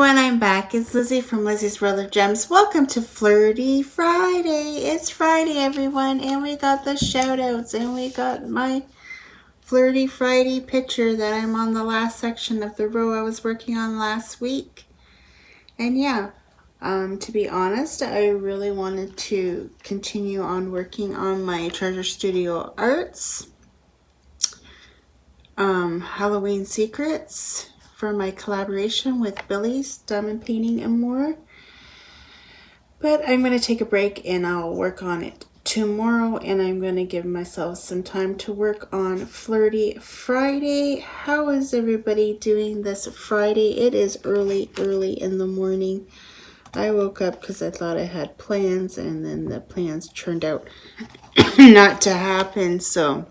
everyone, I'm back. It's Lizzie from Lizzie's World of Gems. Welcome to Flirty Friday. It's Friday, everyone, and we got the shout outs, and we got my Flirty Friday picture that I'm on the last section of the row I was working on last week. And yeah, to be honest, I really wanted to continue on working on my Treasure Studio Arts Halloween Secrets for my collaboration with Billy's Diamond Painting and more. But I'm going to take a break and I'll work on it tomorrow, and I'm going to give myself some time to work on Flirty Friday. How is everybody doing this Friday? It is early in the morning. I woke up because I thought I had plans, and then the plans turned out not to happen, so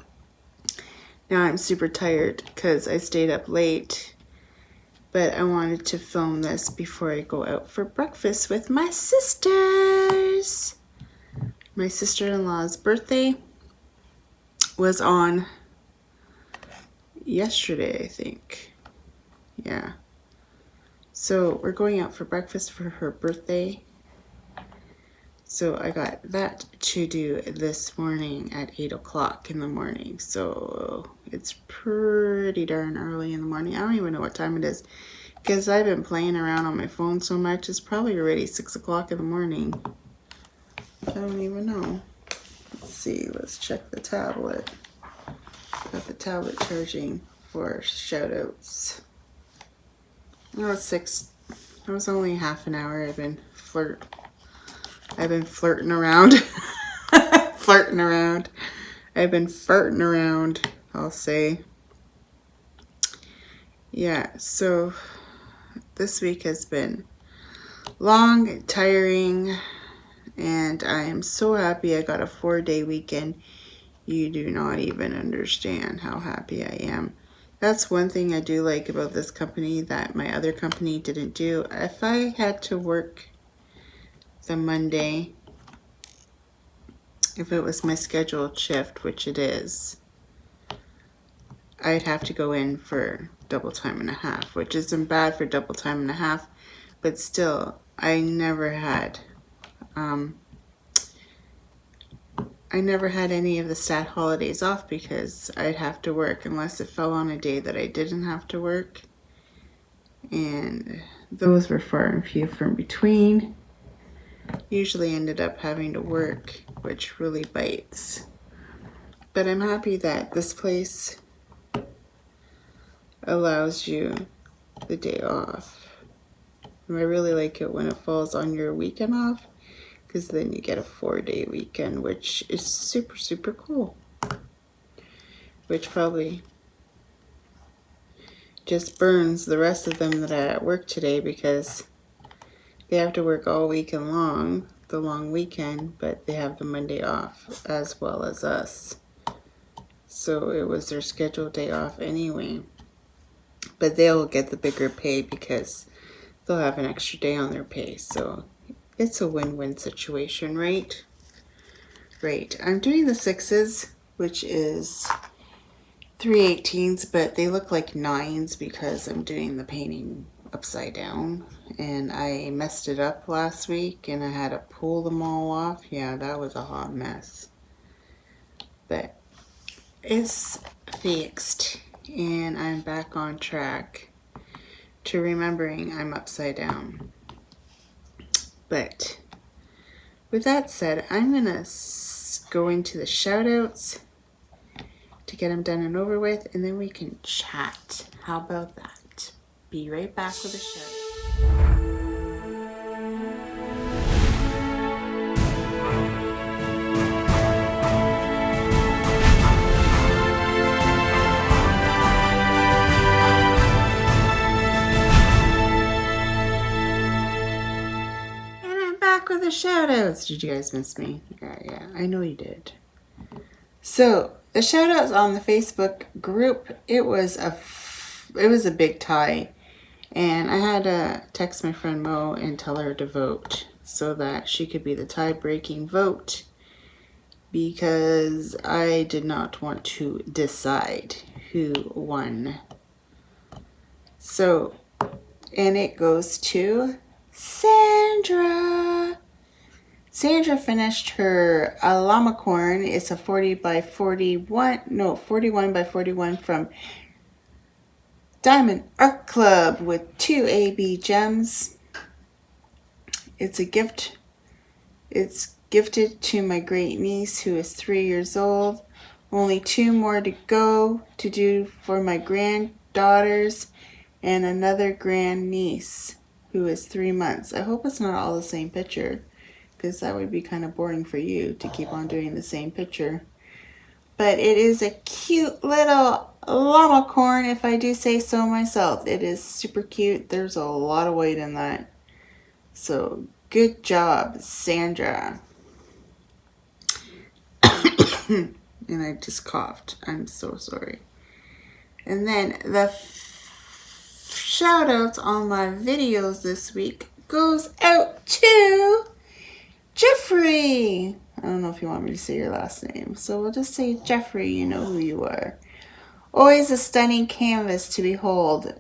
now I'm super tired because I stayed up late, but I wanted to film this before I go out for breakfast with my sisters. My sister-in-law's birthday was on yesterday, I think. Yeah. So we're going out for breakfast for her birthday. So I got that to do this morning at 8 o'clock in the morning. So it's pretty darn early in the morning. I don't even know what time it is because I've been playing around on my phone so much. It's probably already 6 o'clock in the morning. I don't even know. Let's see. Let's check the tablet. Got the tablet charging for shoutouts. Oh, it's 6. It was only half an hour. I've been flirting around. Flirting around. I've been farting around, I'll say. Yeah, so this week has been long, tiring, and I am so happy I got a 4-day weekend. You do not even understand how happy I am. That's one thing I do like about this company that my other company didn't do. If I had to work the Monday, if it was my scheduled shift, which it is, I'd have to go in for double time and a half, which isn't bad for double time and a half, but still, I never had any of the stat holidays off because I'd have to work unless it fell on a day that I didn't have to work, and those were far and few from between. Usually ended up having to work, which really bites. But I'm happy that this place allows you the day off. And I really like it when it falls on your weekend off, because then you get a 4-day weekend, which is super, super cool. Which probably just burns the rest of them that are at work today because they have to work all weekend long, the long weekend, but they have the Monday off as well as us. So it was their scheduled day off anyway. But they'll get the bigger pay because they'll have an extra day on their pay. So it's a win-win situation, right? Right. I'm doing the 6s, which is 3/18s, but they look like 9s because I'm doing the painting upside down. And I messed it up last week and I had to pull them all off. Yeah, that was a hot mess. But it's fixed and I'm back on track to remembering I'm upside down. But with that said, I'm going to go into the shout outs to get them done and over with, and then we can chat. How about that? Be right back with a shout out. With the shout outs. Did you guys miss me? Yeah, I know you did. So the shout outs on the Facebook group, it was a big tie, and I had to text my friend Mo and tell her to vote so that she could be the tie-breaking vote, because I did not want to decide who won. So And it goes to Sandra. Sandra finished her llama corn. It's a 41 by 41 from Diamond Art Club with 2 AB gems. It's a gift. It's gifted to my great niece who is 3 years old. Only 2 more to go to do for my granddaughters and another grandniece who is 3 months. I hope it's not all the same picture, because that would be kind of boring for you to keep on doing the same picture. But it is a cute little llama corn, if I do say so myself. It is super cute. There's a lot of weight in that. So good job, Sandra. And I just coughed. I'm so sorry. And then the shout outs on my videos this week goes out to Jeffrey. I don't know if you want me to say your last name, so we'll just say Jeffrey. You know who you are. Always a stunning canvas to behold.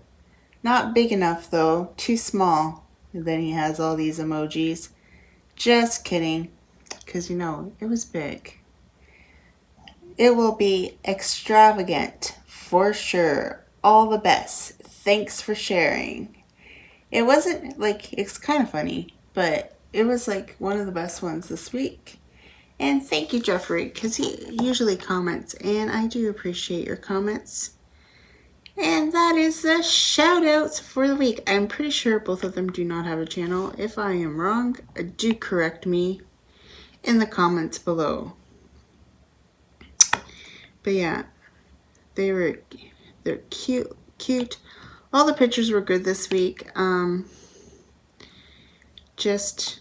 Not big enough though, too small. And then he has all these emojis. Just kidding, because you know, it was big. It will be extravagant for sure. All the best. Thanks for sharing. It wasn't like, it's kind of funny, but it was like one of the best ones this week. And thank you, Jeffrey, because he usually comments, and I do appreciate your comments. And that is the shout outs for the week. I'm pretty sure both of them do not have a channel. If I am wrong, do correct me in the comments below. But yeah, they're cute. All the pictures were good this week. I just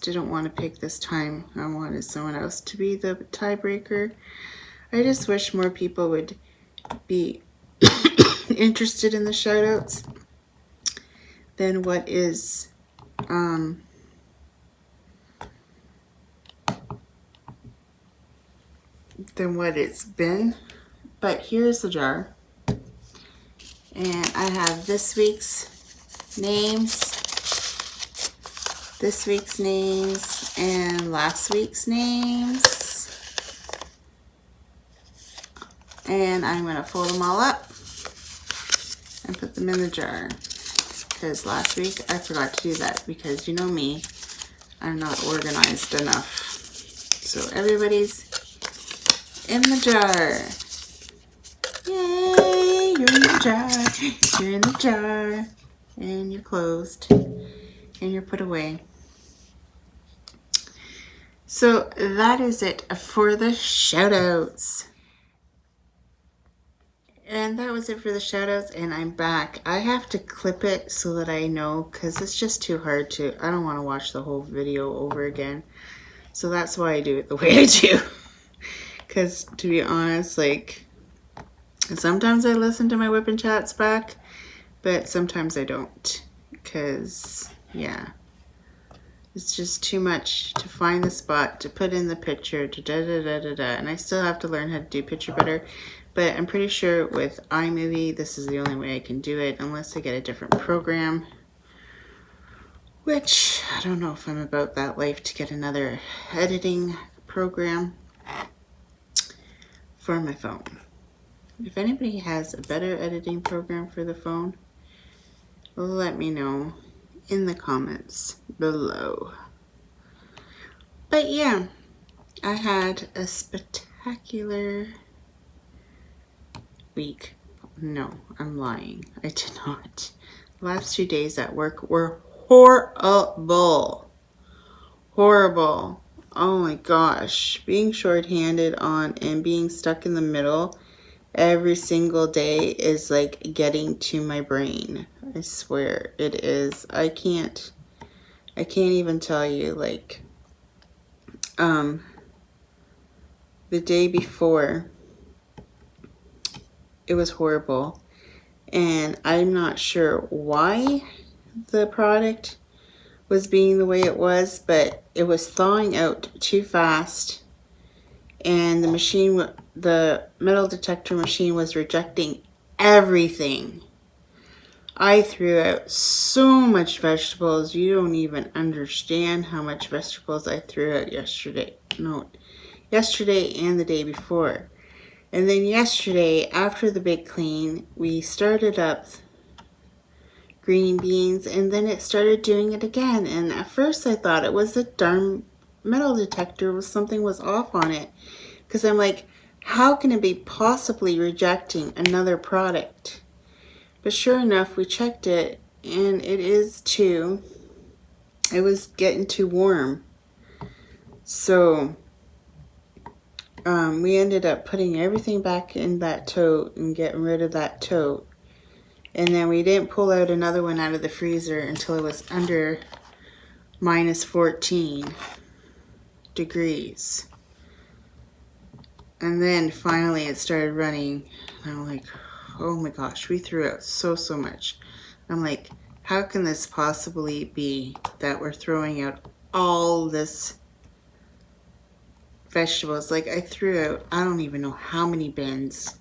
didn't want to pick this time. I wanted someone else to be the tiebreaker. I just wish more people would be interested in the shoutouts than what is than what it's been. But here's the jar, and I have this week's names, and last week's names, and I'm going to fold them all up and put them in the jar, because last week I forgot to do that, because you know me, I'm not organized enough. So everybody's in the jar. Yay, you're in the jar, you're in the jar, and you're closed, and you're put away. So that is it for the shout outs. And that was it for the shout outs, and I'm back. I have to clip it so that I know, because it's just too hard to, I don't want to watch the whole video over again. So that's why I do it the way I do. Because to be honest, like, sometimes I listen to my WIP&Chats back, but sometimes I don't. Because, yeah, it's just too much to find the spot, to put in the picture, to da-da-da-da-da. And I still have to learn how to do picture better. But I'm pretty sure with iMovie, this is the only way I can do it, unless I get a different program. Which, I don't know if I'm about that life to get another editing program for my phone. If anybody has a better editing program for the phone, let me know in the comments below. But yeah, I had a spectacular week. No, I'm lying. I did not. The last 2 days at work were horrible. Horrible. Oh my gosh. Being short-handed on and being stuck in the middle every single day is like getting to my brain. I swear it is. I can't even tell you, like, the day before, it was horrible, and I'm not sure why the product was being the way it was, but it was thawing out too fast, and the machine, the metal detector machine, was rejecting everything. I threw out so much vegetables. You don't even understand how much vegetables I threw out yesterday. No, yesterday and the day before. And then yesterday, after the big clean, we started up green beans, and then it started doing it again. And at first I thought it was the darn metal detector, something was off on it. Because I'm like, how can it be possibly rejecting another product? But sure enough, we checked it, and it is too. It was getting too warm. So we ended up putting everything back in that tote and getting rid of that tote. And then we didn't pull out another one out of the freezer until it was under minus 14 degrees. And then finally it started running. And I'm like, oh my gosh, we threw out so much. I'm like, how can this possibly be that we're throwing out all this vegetables? Like, I threw out, I don't even know how many bins.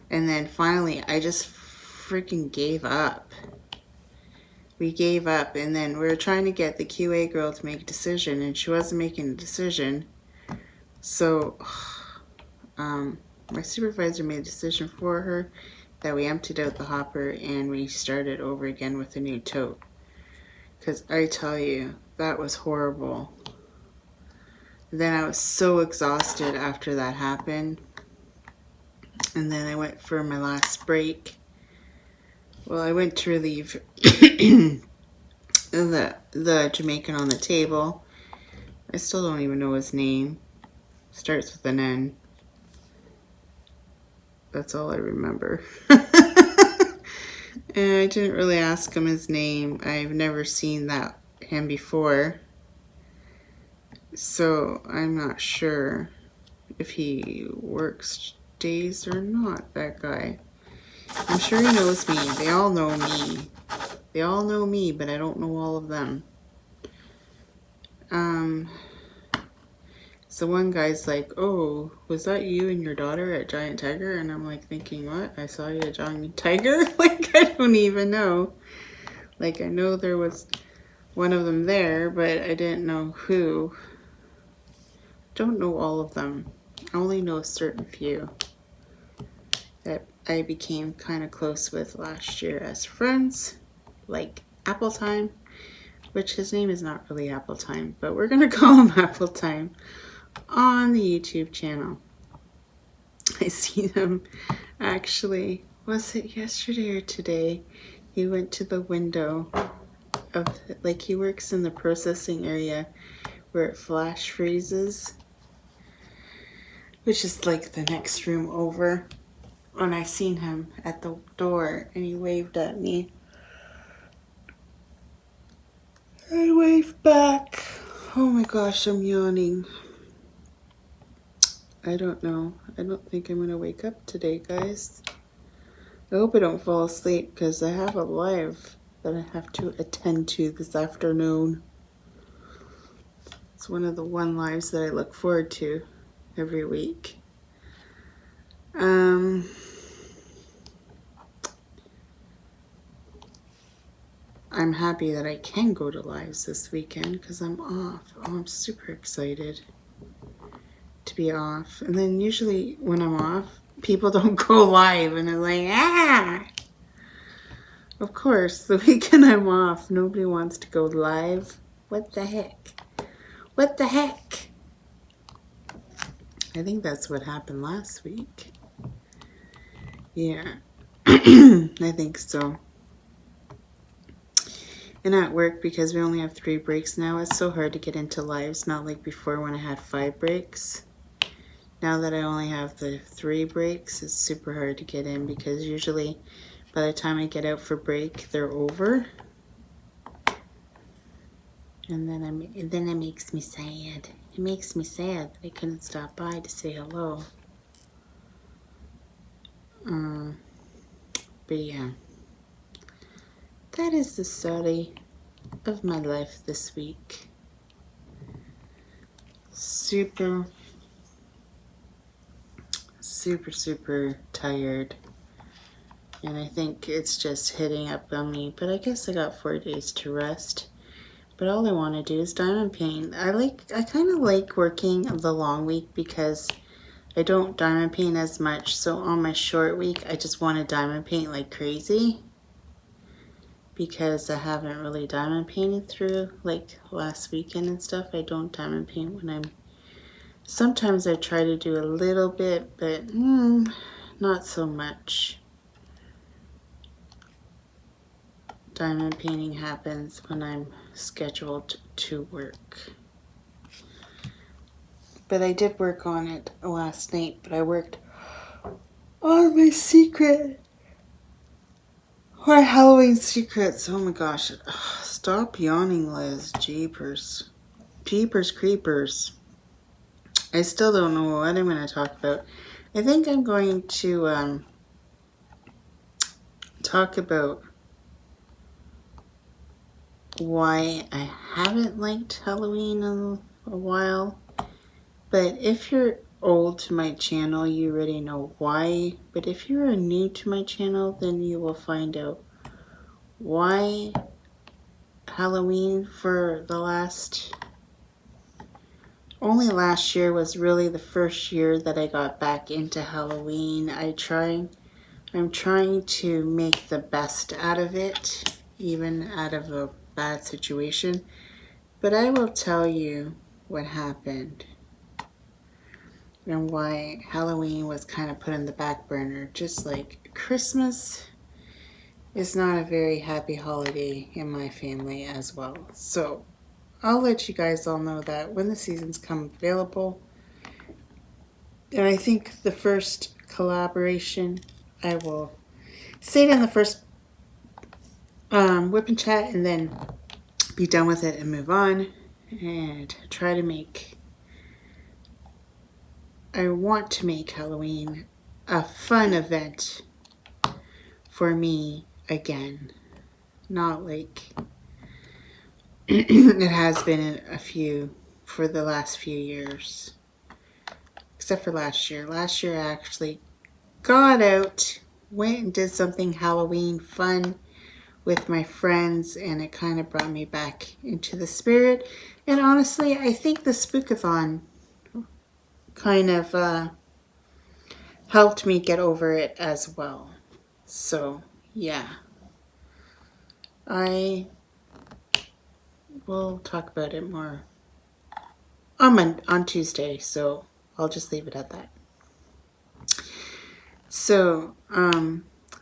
And then finally I just freaking gave up. We gave up, and then we were trying to get the QA girl to make a decision, and she wasn't making a decision. So my supervisor made a decision for her that we emptied out the hopper and we started over again with a new tote. Because I tell you, that was horrible. Then I was so exhausted after that happened. And then I went for my last break. Well, I went to relieve the Jamaican on the table. I still don't even know his name. Starts with an N. That's all I remember. And I didn't really ask him his name. I've never seen him before. So I'm not sure if he works days or not, that guy. I'm sure he knows me. They all know me. They all know me, but I don't know all of them. So one guy's like, oh, was that you and your daughter at Giant Tiger? And I'm like thinking, what? I saw you at Giant Tiger? Like, I don't even know. Like, I know there was one of them there, but I didn't know who. Don't know all of them. I only know a certain few that I became kind of close with last year as friends, like Apple Time, which his name is not really Apple Time, but we're going to call him Apple Time on the YouTube channel. I see him actually, was it yesterday or today? He went to the window of, like, he works in the processing area where it flash freezes, which is like the next room over. And I seen him at the door and he waved at me. I waved back. Oh my gosh, I'm yawning. I don't know. I don't think I'm going to wake up today, guys. I hope I don't fall asleep because I have a live that I have to attend to this afternoon. It's one of the one lives that I look forward to every week. I'm happy that I can go to lives this weekend because I'm off. Oh, I'm super excited to be off. And then usually when I'm off, people don't go live and they're like, ah! Of course, the weekend I'm off, nobody wants to go live. What the heck? What the heck? I think that's what happened last week. Yeah, I think so. And at work, because we only have 3 breaks now, it's so hard to get into lives, not like before when I had 5 breaks. Now that I only have the 3 breaks, it's super hard to get in because usually by the time I get out for break, they're over. And then it makes me sad. It makes me sad that I couldn't stop by to say hello. But yeah, that is the story of my life this week. Super tired. And I think it's just hitting up on me. But I guess I got 4 days to rest. But all I want to do is diamond paint. I kind of like working the long week because I don't diamond paint as much. So on my short week, I just want to diamond paint like crazy. Because I haven't really diamond painted through like last weekend and stuff. I don't diamond paint when I'm... Sometimes I try to do a little bit, but not so much. Diamond painting happens when I'm scheduled to work. But I did work on it last night, but I worked on my secret. My Halloween secrets. Oh my gosh. Stop yawning, Liz. Jeepers. Jeepers creepers. I still don't know what I'm going to talk about. I think I'm going to talk about why I haven't liked Halloween in a while. But if you're old to my channel, you already know why. But if you're new to my channel, then you will find out why Halloween for the only last year was really the first year that I got back into Halloween. I'm trying to make the best out of it, even out of a bad situation. But I will tell you what happened and why Halloween was kind of put in the back burner. Just like Christmas is not a very happy holiday in my family as well. So I'll let you guys all know that when the seasons come available. And I think the first collaboration, I will say it in the first WIP&Chat and then be done with it and move on and try to make... I want to make Halloween a fun event for me again. Not like it has been for the last few years. Except for last year. Last year I actually got out, went and did something Halloween fun with my friends, and it kind of brought me back into the spirit. And honestly, I think the Spookathon kind of helped me get over it as well. So, yeah. I will talk about it more on Tuesday, so I'll just leave it at that. So,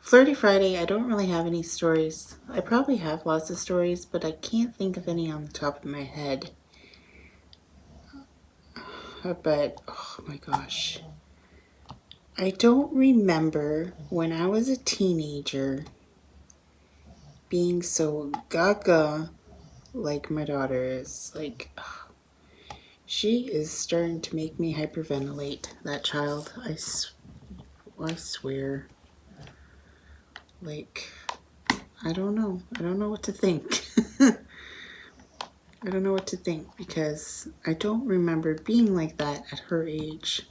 Flirty Friday, I don't really have any stories. I probably have lots of stories, but I can't think of any on the top of my head. But, oh my gosh. I don't remember when I was a teenager being so gaga like my daughter is. Like, she is starting to make me hyperventilate, that child. I swear. Like, I don't know. I don't know what to think. I don't know what to think because I don't remember being like that at her age.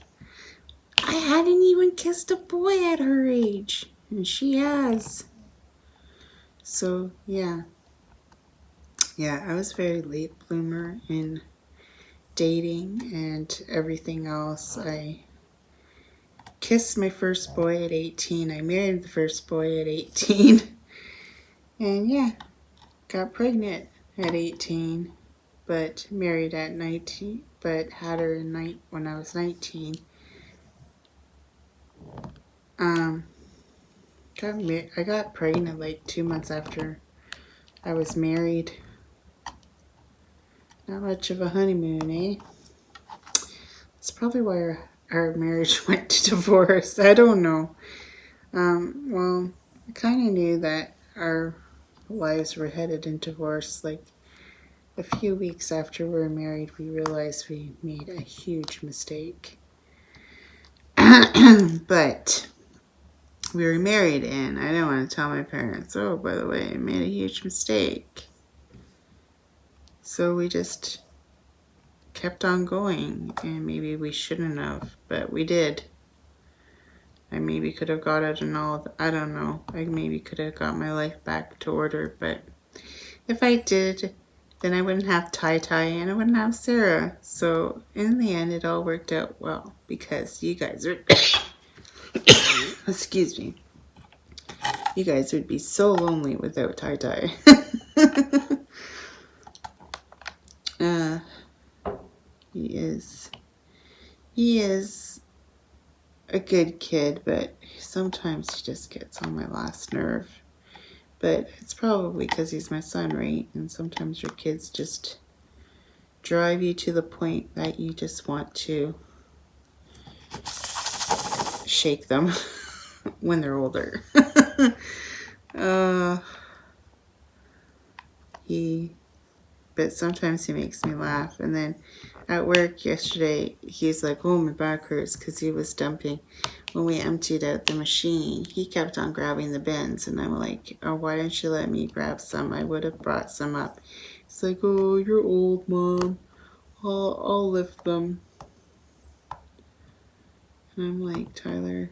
I hadn't even kissed a boy at her age, and she has. So, yeah. Yeah, I was very late bloomer in dating and everything else. I kissed my first boy at 18. I married the first boy at 18. And yeah, got pregnant at 18, but married at 19, but had her when I was 19. I got pregnant like 2 months after I was married. Not much of a honeymoon, eh? That's probably why our marriage went to divorce. I don't know. Well, I kind of knew that our lives were headed in divorce. Like a few weeks after we were married, we realized we made a huge mistake. But we were married, and I didn't want to tell my parents, oh, by the way, I made a huge mistake. So we just kept on going, and maybe we shouldn't have, but we did. I maybe could have got it and all. I don't know. I maybe could have got my life back to order, but if I did, then I wouldn't have tie-tie and I wouldn't have Sarah. So in the end, it all worked out well because you guys are, excuse me, you guys would be so lonely without tie-tie. He is a good kid, but sometimes he just gets on my last nerve. But it's probably because he's my son, right? And sometimes your kids just drive you to the point that you just want to shake them when they're older. But sometimes he makes me laugh. And then at work yesterday, he's like, oh, my back hurts because he was dumping. When we emptied out the machine, he kept on grabbing the bins. And I'm like, oh, why didn't you let me grab some? I would have brought some up. He's like, oh, you're old, Mom. I'll lift them. And I'm like, Tyler,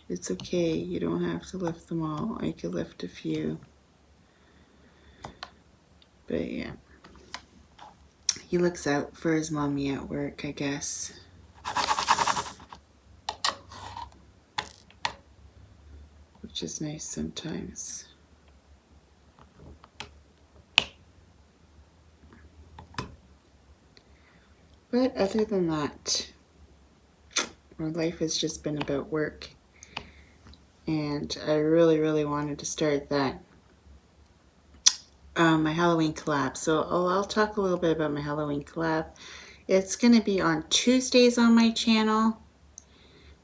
it's okay. You don't have to lift them all. I could lift a few. But yeah, he looks out for his mommy at work, I guess. Which is nice sometimes. But other than that, our life has just been about work. And I really, really wanted to start that. My Halloween collab. So I'll talk a little bit about my Halloween collab. It's going to be on Tuesdays on my channel.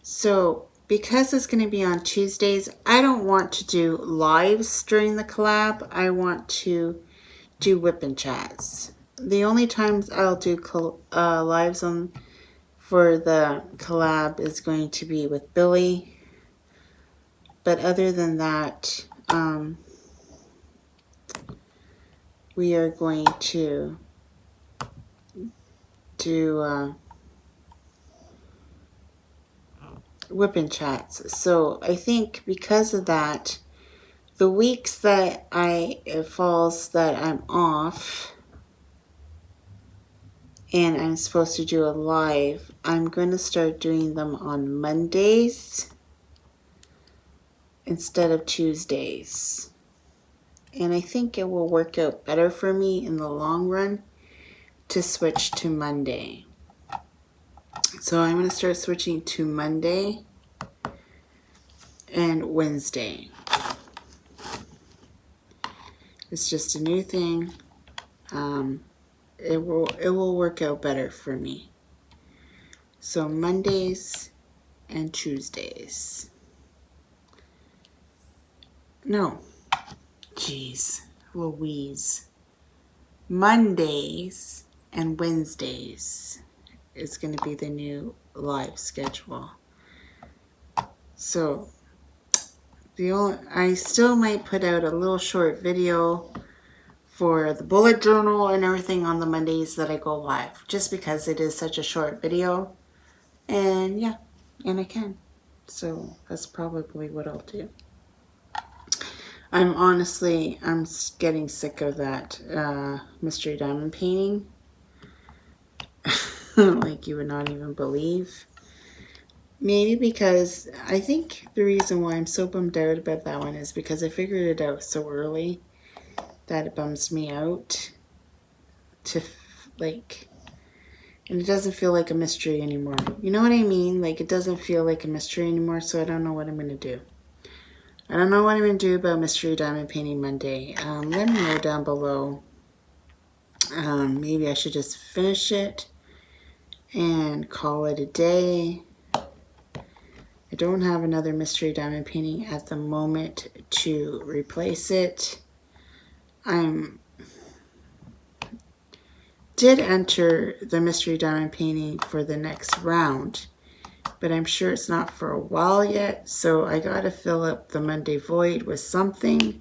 So because it's going to be on Tuesdays, I don't want to do lives during the collab. I want to do WIP&Chats. The only times I'll do lives for the collab is going to be with Billy. But other than that, we are going to do WIP&Chats. So I think because of that, the weeks that it falls that I'm off and I'm supposed to do a live, I'm going to start doing them on Mondays instead of Tuesdays. And I think it will work out better for me in the long run to switch to Monday. So I'm going to start switching to Monday and Wednesday. It's just a new thing. It will work out better for me. So Mondays and Tuesdays. No. Jeez. Louise. Mondays and Wednesdays is going to be the new live schedule. So I still might put out a little short video for the bullet journal and everything on the Mondays that I go live, just because it is such a short video. And yeah, and I can. So that's probably what I'll do. I'm getting sick of that mystery diamond painting. Like you would not even believe. Maybe because I think the reason why I'm so bummed out about that one is because I figured it out so early that it bums me out and it doesn't feel like a mystery anymore. You know what I mean? Like it doesn't feel like a mystery anymore, so I don't know what I'm going to do. I don't know what I'm going to do about Mystery Diamond Painting Monday. Let me know down below. Maybe I should just finish it and call it a day. I don't have another Mystery Diamond Painting at the moment to replace it. Did enter the Mystery Diamond Painting for the next round, but I'm sure it's not for a while yet, so I gotta fill up the Monday void with something.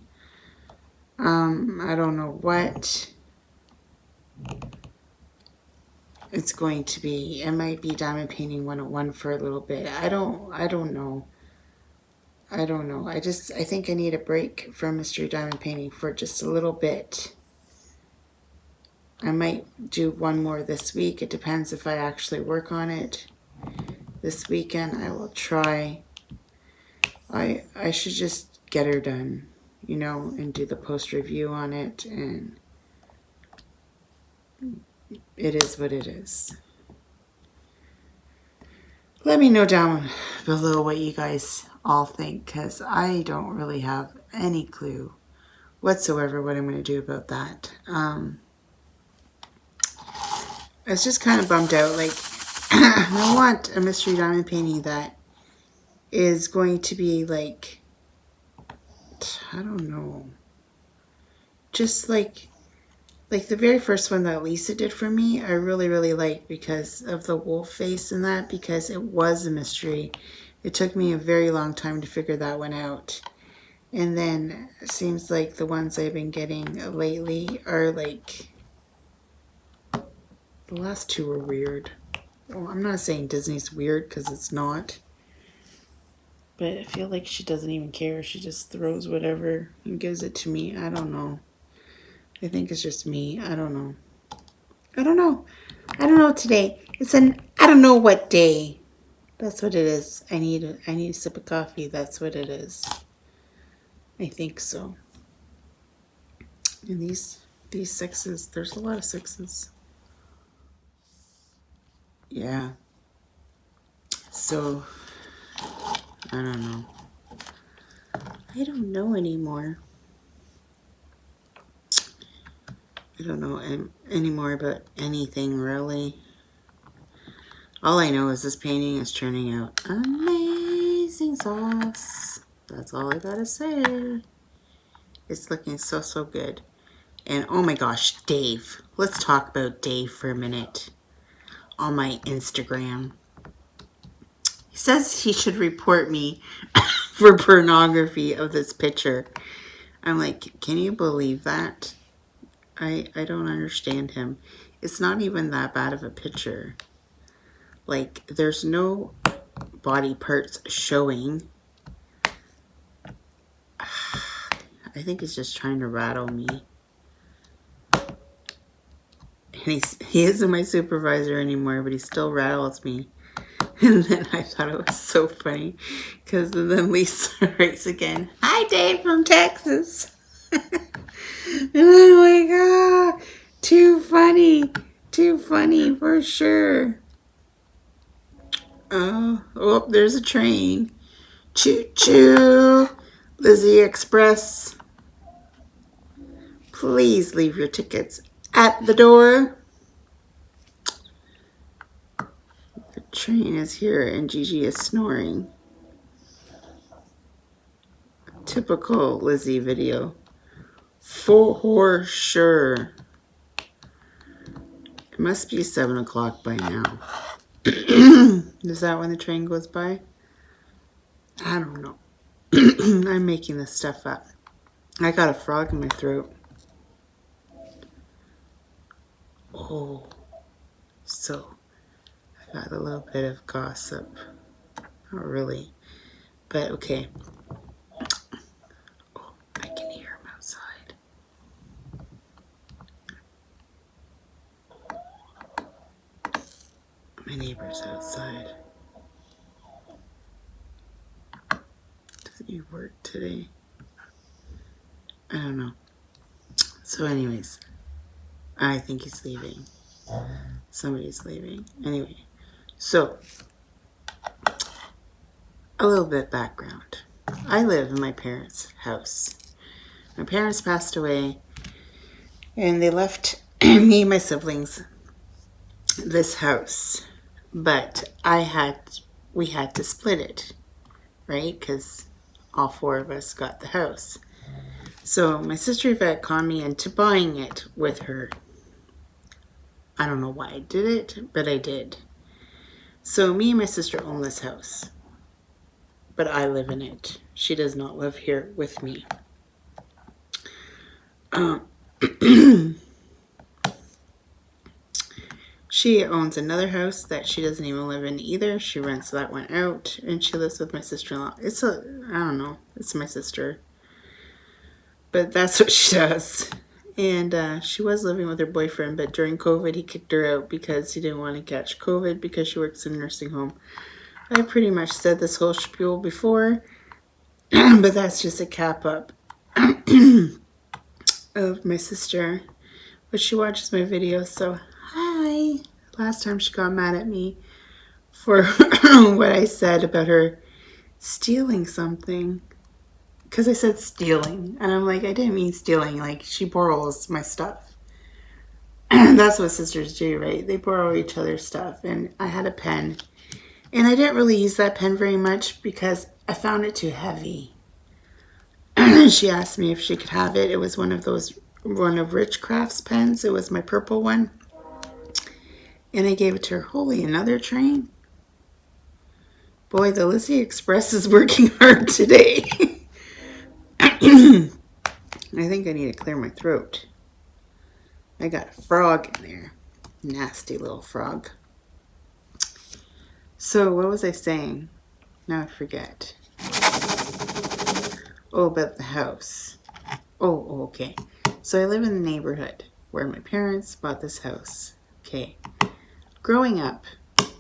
I don't know what. it's going to be, it might be Diamond Painting 101 for a little bit. I don't know. I don't know. I think I need a break from Mystery Diamond Painting for just a little bit. I might do one more this week. It depends if I actually work on it. This weekend I will try. I should just get her done, you know, and do the post review on it, and it is what it is. Let me know down below what you guys all think, because I don't really have any clue whatsoever what I'm going to do about that. I was just kind of bummed out. Like, I want a Mystery Diamond Painting that is going to be like, I don't know, just like the very first one that Lisa did for me, I really liked because of the wolf face and that, because it was a mystery. It took me a very long time to figure that one out. And then it seems like the ones I've been getting lately are like, the last two were weird. Well, I'm not saying Disney's weird, because it's not. But I feel like she doesn't even care. She just throws whatever and gives it to me. I don't know. I think it's just me. I don't know. I don't know. I don't know today. It's an I don't know what day. That's what it is. I need a sip of coffee. That's what it is. I think so. And these sixes, there's a lot of sixes. Yeah. So I don't know. I don't know anymore. I don't know anymore about anything, really. All I know is this painting is turning out amazing sauce. That's all I gotta say. It's looking so good. And oh my gosh, Dave. Let's talk about Dave for a minute on my Instagram. He says he should report me for pornography of this picture. I'm like, can you believe that? I don't understand him. It's not even that bad of a picture. Like, there's no body parts showing. I think he's just trying to rattle me. And he isn't my supervisor anymore, but he still rattles me. And then I thought it was so funny, because then Lisa writes again, "Hi, Dave from Texas." And I'm like, ah, too funny for sure. Oh, there's a train. Choo choo, Lizzie Express. Please leave your tickets at the door. The train is here and Gigi is snoring. Typical Lizzie video. For sure. It must be 7 o'clock by now. Is that when the train goes by? I don't know. I'm making this stuff up. I got a frog in my throat. Oh, so I got a little bit of gossip. Not really, but okay. Oh, I can hear him outside. My neighbor's outside. Doesn't he work today? I don't know. So anyways, I think he's leaving. Somebody's leaving. Anyway, so a little bit background. I live in my parents' house. My parents passed away, and they left me and my siblings this house. But we had to split it, right? Because all four of us got the house. So my sister Yvette conned me into buying it with her. I don't know why I did it, but I did. So me and my sister own this house, but I live in it. She does not live here with me. She owns another house that she doesn't even live in either. She rents that one out, and she lives with my sister-in-law. I don't know, it's my sister. But that's what she does. And she was living with her boyfriend, but during COVID, he kicked her out because he didn't want to catch COVID because she works in a nursing home. I pretty much said this whole spiel before, but that's just a cap up of my sister. But she watches my videos, so hi. Last time she got mad at me for what I said about her stealing something. Because I said stealing. And I'm like, I didn't mean stealing. Like, she borrows my stuff. That's what sisters do, right? They borrow each other's stuff. And I had a pen. And I didn't really use that pen very much because I found it too heavy. She asked me if she could have it. It was one of Rich Crafts pens. It was my purple one. And I gave it to her. Holy, another train? Boy, the Lizzie Express is working hard today. I think I need to clear my throat. I got a frog in there. Nasty little frog. So, what was I saying? Now I forget. Oh, about the house. Oh, okay. So I live in the neighborhood where my parents bought this house. Okay. Growing up,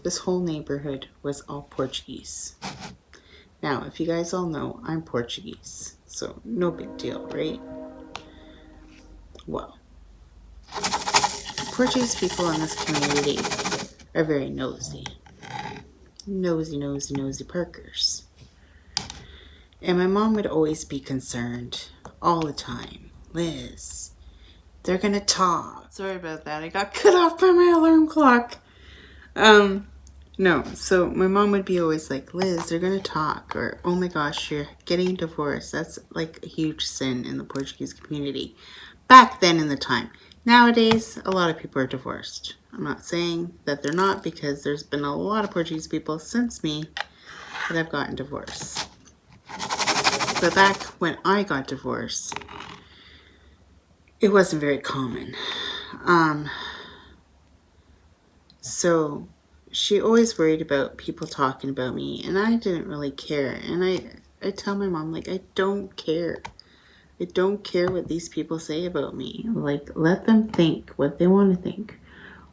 this whole neighborhood was all Portuguese. Now, if you guys all know, I'm Portuguese. So, no big deal, right? Well, Portuguese people in this community are very nosy. Nosy Parkers. And my mom would always be concerned all the time. Liz, they're gonna talk. Sorry about that. I got cut off by my alarm clock. No. So my mom would be always like, Liz, they're gonna talk. Or, oh my gosh, you're getting divorced. That's like a huge sin in the Portuguese community. Back then in the time. Nowadays, a lot of people are divorced. I'm not saying that they're not, because there's been a lot of Portuguese people since me that have gotten divorced. But back when I got divorced, it wasn't very common. So she always worried about people talking about me, and I didn't really care. And I tell my mom, like, I don't care. I don't care what these people say about me. Like, let them think what they want to think.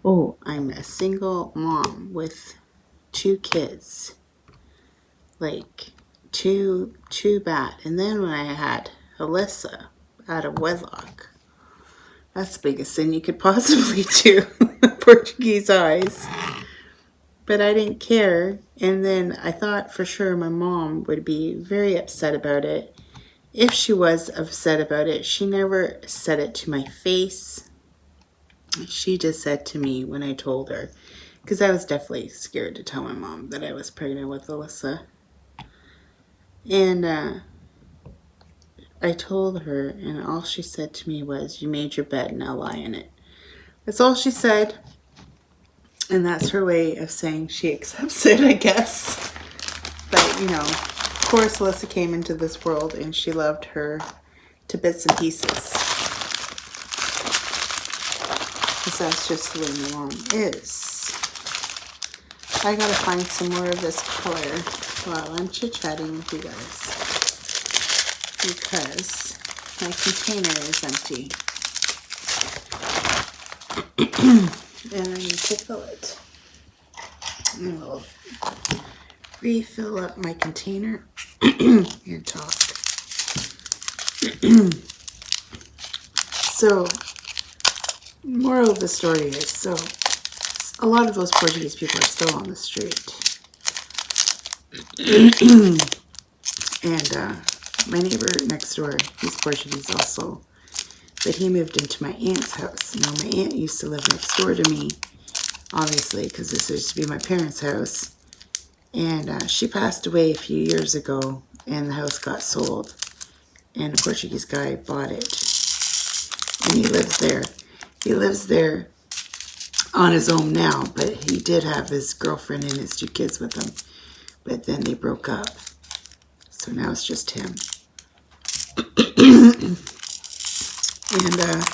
Oh, I'm a single mom with 2 kids. Like, too bad. And then when I had Alyssa out of wedlock, that's the biggest sin you could possibly do. Portuguese eyes. But I didn't care. And then I thought for sure my mom would be very upset about it. If she was upset about it, she never said it to my face. She just said to me when I told her, because I was definitely scared to tell my mom that I was pregnant with Alyssa. And I told her, and all she said to me was, you made your bed, now lie in it. That's all she said. And that's her way of saying she accepts it, I guess. But, you know, of course Alyssa came into this world and she loved her to bits and pieces. Because that's just the way my mom is. I gotta find some more of this color while I'm chit-chatting with you guys. Because my container is empty. And I need to fill it. And we'll refill up my container and talk. So, moral of the story is, so a lot of those Portuguese people are still on the street. And my neighbor next door, he's Portuguese also. But he moved into my aunt's house. Now, my aunt used to live next door to me, obviously, because this used to be my parents' house. And she passed away a few years ago, and the house got sold. And a Portuguese guy bought it. And he lives there. He lives there on his own now, but he did have his girlfriend and his 2 kids with him. But then they broke up. So now it's just him. And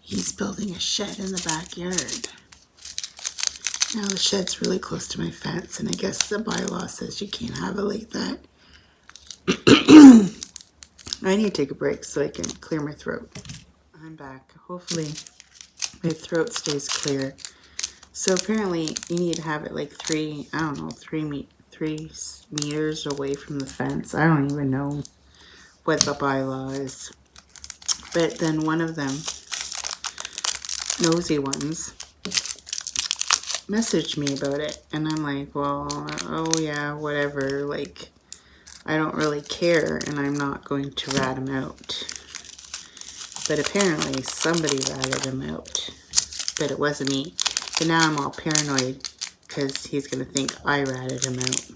he's building a shed in the backyard. Now the shed's really close to my fence, and I guess the bylaw says you can't have it like that. I need to take a break so I can clear my throat. I'm back. Hopefully my throat stays clear. So apparently you need to have it like 3 meters away from the fence. I don't even know what the bylaw is. But then one of them, nosy ones, messaged me about it, and I'm like, well, oh yeah, whatever, like, I don't really care, and I'm not going to rat him out. But apparently somebody ratted him out, but it wasn't me. But now I'm all paranoid because he's going to think I ratted him out,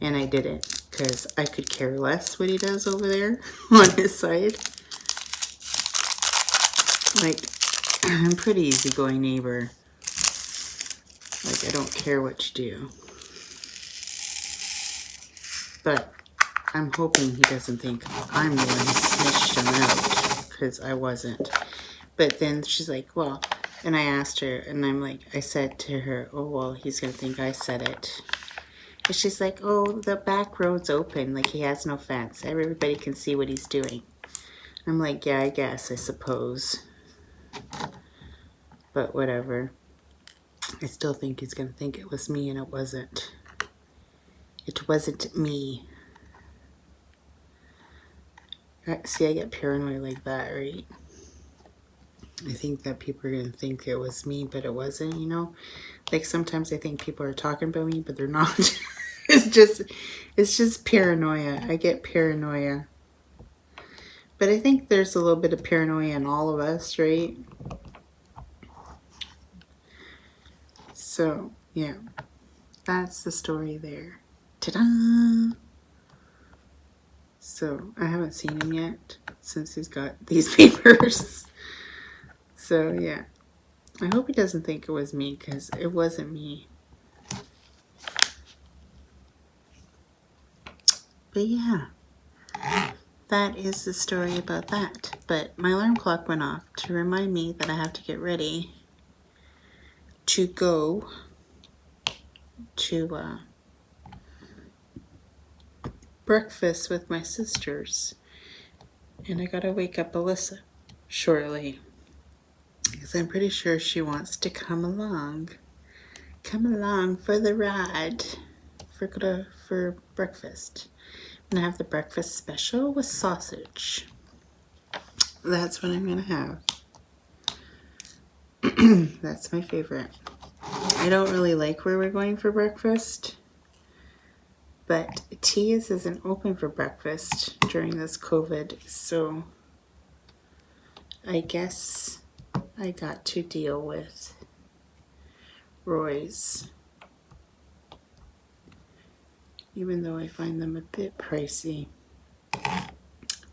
and I didn't, because I could care less what he does over there on his side. Like, I'm a pretty easygoing neighbor. Like, I don't care what you do. But I'm hoping he doesn't think I'm the one who snitched him out, because I wasn't. But then she's like, well, and I asked her, and I'm like, I said to her, oh, well, he's going to think I said it. And she's like, oh, the back road's open. Like, he has no fence. Everybody can see what he's doing. I'm like, yeah, I guess, I suppose. But whatever. I still think he's going to think it was me, and it wasn't. It wasn't me. See, I get paranoid like that, right? I think that people are going to think it was me, but it wasn't, you know? Like, sometimes I think people are talking about me, but they're not. It's just paranoia. I get paranoia. But I think there's a little bit of paranoia in all of us, right? So, yeah. That's the story there. Ta-da! So, I haven't seen him yet since he's got these papers. So, yeah. I hope he doesn't think it was me, because it wasn't me. But yeah, that is the story about that. But my alarm clock went off to remind me that I have to get ready to go to breakfast with my sisters. And I gotta wake up Alyssa shortly, because I'm pretty sure she wants to come along. Come along for the ride for breakfast. I'm gonna have the breakfast special with sausage. That's what I'm gonna have. That's my favorite. I don't really like where we're going for breakfast, but Tia's isn't open for breakfast during this COVID, so I guess I got to deal with Roy's, even though I find them a bit pricey,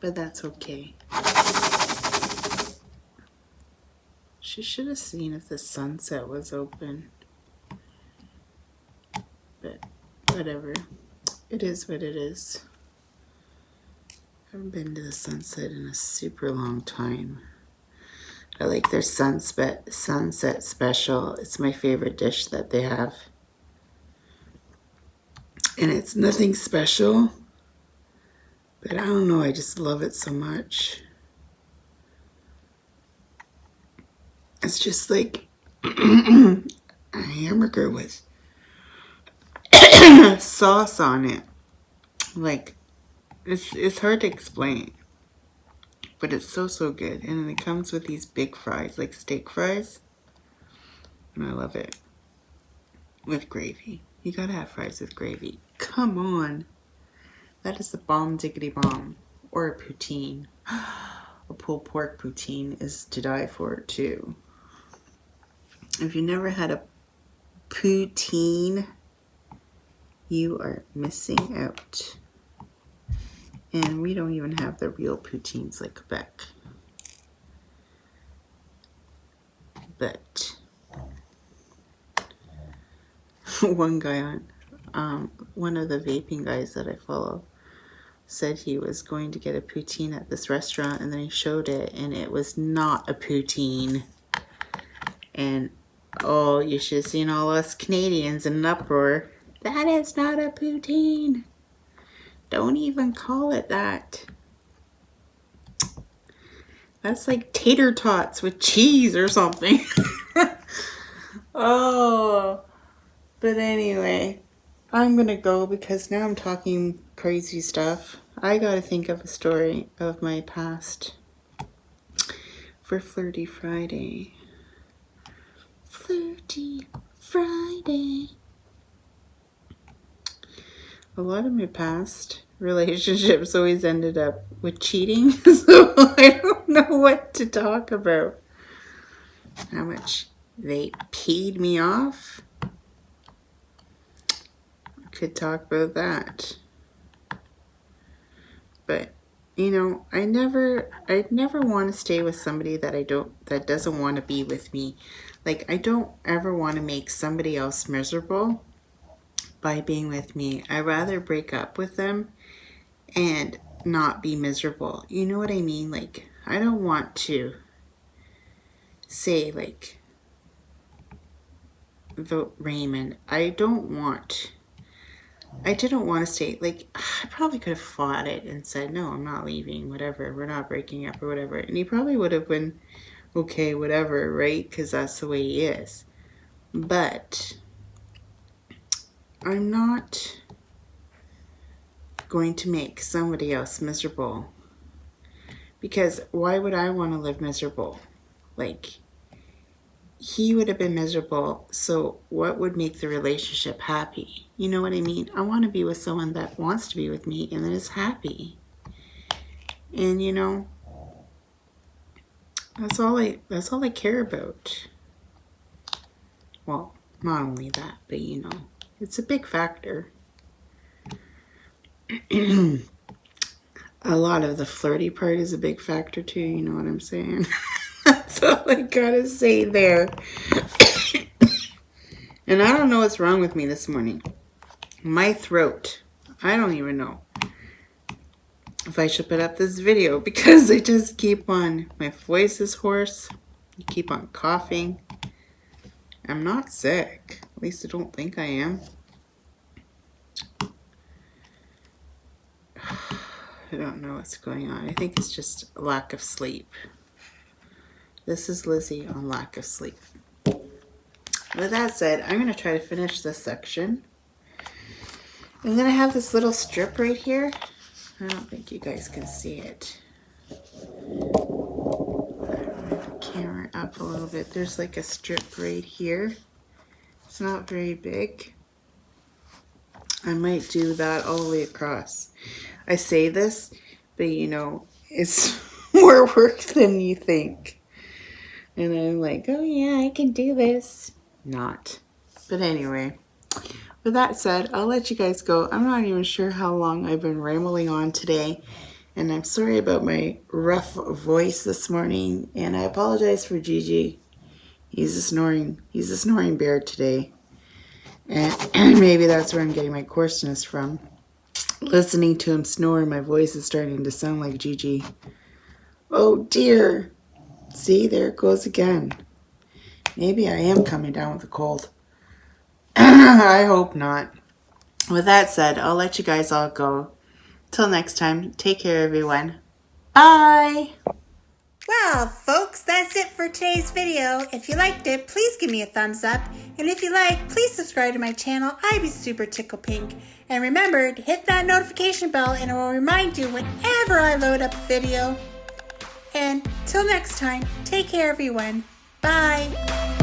but that's okay. She should have seen if the Sunset was open, but whatever. It is what it is. I haven't been to the Sunset in a super long time. I like their sunset special. It's my favorite dish that they have. And it's nothing special, but I don't know, I just love it so much. It's just like a hamburger with sauce on it. Like, it's hard to explain, but it's so good. And it comes with these big fries, like steak fries, and I love it with gravy. You gotta have fries with gravy. Come on, that is the bomb diggity bomb. Or a poutine. A pulled pork poutine is to die for too. If you never had a poutine, you are missing out. And we don't even have the real poutines like Quebec. But one guy on one of the vaping guys that I follow said he was going to get a poutine at this restaurant, and then he showed it and it was not a poutine. And Oh, you should have seen all us Canadians in an uproar. That is not a poutine. Don't even call it that. That's like tater tots with cheese or something. Oh, but anyway, I'm gonna go because now I'm talking crazy stuff. I gotta think of a story of my past for Flirty Friday. Flirty Friday. A lot of my past relationships always ended up with cheating, so I don't know what to talk about. How much they paid me off. Could talk about that. But you know, I'd never want to stay with somebody that doesn't want to be with me. Like, I don't ever want to make somebody else miserable by being with me. I'd rather break up with them and not be miserable. You know what I mean? Like, I don't want to say, like, the Raymond, I didn't want to stay. Like, I probably could have fought it and said, no, I'm not leaving, whatever, we're not breaking up or whatever. And he probably would have been, okay, whatever, right? Because that's the way he is. But I'm not going to make somebody else miserable. Because why would I want to live miserable? Like, he would have been miserable, so what would make the relationship happy? You know what I mean? I want to be with someone that wants to be with me and that is happy. And you know, that's all I care about. Well, not only that, but you know, it's a big factor. A lot of the flirty part is a big factor too, you know what I'm saying? That's all I gotta say there. And I don't know what's wrong with me this morning. My throat. I don't even know if I should put up this video because I just keep on, my voice is hoarse. I keep on coughing. I'm not sick. At least I don't think I am. I don't know what's going on. I think it's just a lack of sleep. This is Lizzie on lack of sleep. With that said, I'm going to try to finish this section. And then I have this little strip right here. I don't think you guys can see it. The camera up a little bit. There's like a strip right here. It's not very big. I might do that all the way across. I say this, but you know, it's more work than you think. And I'm like, oh yeah, I can do this. Not. But anyway, with that said, I'll let you guys go. I'm not even sure how long I've been rambling on today. And I'm sorry about my rough voice this morning. And I apologize for Gigi. He's a snoring bear today. And maybe that's where I'm getting my coarseness from. Listening to him snore, my voice is starting to sound like Gigi. Oh dear. See, there it goes again. Maybe I am coming down with a cold. I hope not. With that said, I'll let you guys all go. Till next time, take care everyone. Bye! Well, folks, that's it for today's video. If you liked it, please give me a thumbs up. And if you like, please subscribe to my channel. I'd be super tickle pink. And remember to hit that notification bell and it will remind you whenever I load up a video. And till next time, take care everyone. Bye!